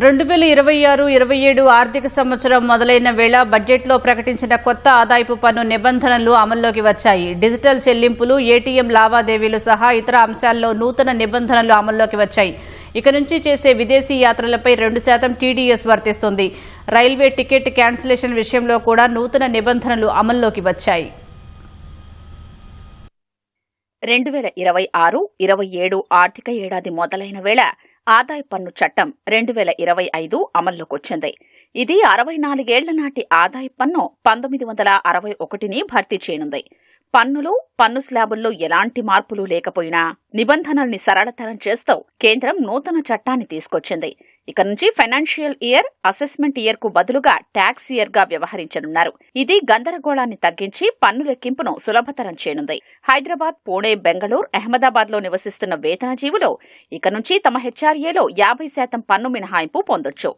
2026-27 ఆర్థిక సంవత్సరం మొదలైన వేళ బడ్జెట్లో ప్రకటించిన కొత్త ఆదాయపు పన్ను నిబంధనలు అమల్లోకి వచ్చాయి. డిజిటల్ చెల్లింపులు, ఏటీఎం లావాదేవీలు సహా ఇతర అంశాల్లో నూతన నిబంధనలు అమల్లోకి వచ్చాయి. ఇక నుంచి చేసే విదేశీ యాత్రలపై 2% టీడీఎస్ వర్తిస్తుంది. రైల్వే టికెట్ క్యాన్సిలేషన్ విషయంలో కూడా నూతన నిబంధనలు అమల్లోకి వచ్చాయి. 2026-27 ఆర్థిక ఏడాది మొదలైన వేళ ఆదాయ పన్ను చట్టం 2025 అమల్లోకొచ్చింది. ఇది 64 ఏళ్ల నాటి ఆదాయ పన్ను 1961ని భర్తీ చేయనుంది. పన్నులు, పన్ను స్లాబుల్లో ఎలాంటి మార్పులు లేకపోయినా నిబంధనల్ని సరళతరం చేస్తూ కేంద్రం నూతన చట్టాన్ని తీసుకొచ్చింది. ఇక నుంచి ఫైనాన్షియల్ ఇయర్, అసెస్మెంట్ ఇయర్ కు బదులుగా ట్యాక్స్ ఇయర్ గా వ్యవహరించనున్నారు. ఇది గందరగోళాన్ని తగ్గించి పన్ను లెక్కింపును సులభతరం చేయనుంది. హైదరాబాద్, పుణె, బెంగళూరు, అహ్మదాబాద్ లో నివసిస్తున్న వేతనజీవులు ఇక నుంచి తమ హెచ్ఆర్ఏలో 50% పన్ను మినహాయింపు పొందొచ్చు.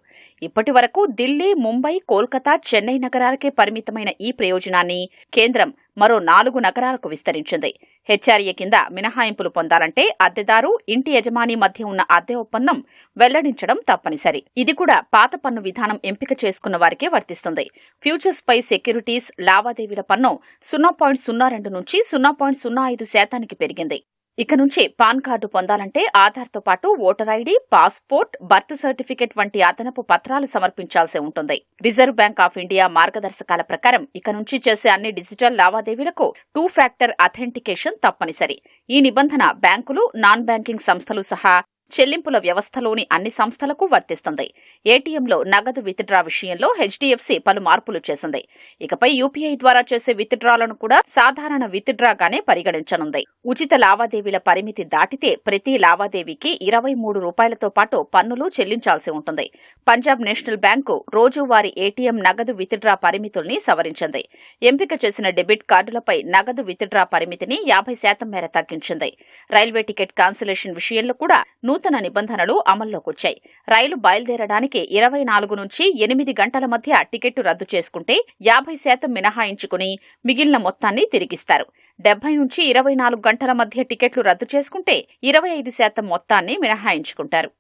ఇప్పటి వరకు ఢిల్లీ, ముంబై, కోల్కతా, చెన్నై నగరాలకే పరిమితమైన ఈ ప్రయోజనాన్ని కేంద్రం మరో 4 నగరాలకు విస్తరించింది. హెచ్ఆర్ఏ కింద మినహాయింపులు పొందాలంటే అద్దెదారు, ఇంటి యజమాని మధ్య ఉన్న అద్దె ఒప్పందం వెల్లడించడం తప్పనిసరి. ఇది కూడా పాత పన్ను విధానం ఎంపిక చేసుకున్న వారికే వర్తిస్తుంది. ఫ్యూచర్స్ పై సెక్యూరిటీస్ లావాదేవీల పన్ను 0.02 నుంచి 0.05% పెరిగింది. ఇక నుంచి పాన్ కార్డు పొందాలంటే ఆధార్తో పాటు voter ID, passport, birth certificate వంటి అదనపు పత్రాలు సమర్పించాల్సి ఉంటుంది. రిజర్వ్ బ్యాంక్ ఆఫ్ ఇండియా మార్గదర్శకాల ప్రకారం ఇక నుంచి చేసే అన్ని డిజిటల్ లావాదేవీలకు 2 ఫ్యాక్టర్ అథెంటికేషన్ తప్పనిసరి. ఈ నిబంధన బ్యాంకులు, నాన్ బ్యాంకింగ్ సంస్థలు సహా చెల్లింపుల వ్యవస్థలోని అన్ని సంస్థలకు వర్తిస్తుంది. ఏటీఎంలో నగదు విత్డ్రా విషయంలో హెచ్డీఎఫ్సీ పలు మార్పులు చేసింది. ఇకపై యూపీఐ ద్వారా చేసే విత్డ్రాలను కూడా సాధారణ విత్డ్రాగానే పరిగణించనుంది. ఉచిత లావాదేవీల పరిమితి దాటితే ప్రతి లావాదేవీకి ₹23తో పాటు పన్నులు చెల్లించాల్సి ఉంటుంది. పంజాబ్ నేషనల్ బ్యాంకు రోజువారీ ఏటీఎం నగదు విత్డ్రా పరిమితుల్ని సవరించింది. ఎంపిక చేసిన డెబిట్ కార్డులపై నగదు విత్డ్రా పరిమితిని 50% మేర తగ్గించింది. రైల్వే టికెట్ కాన్సిలేషన్ విషయంలో కూడా నూతన నిబంధనలు అమల్లోకొచ్చాయి. రైలు బయలుదేరడానికి 24 నుంచి 8 గంటల మధ్య టికెట్టు రద్దు చేసుకుంటే 50% మినహాయించుకుని మిగిలిన మొత్తాన్ని తిరిగిస్తారు. 70 నుంచి 24 గంటల మధ్య టికెట్లు రద్దు చేసుకుంటే 25% మొత్తాన్ని మినహాయించుకుంటారు.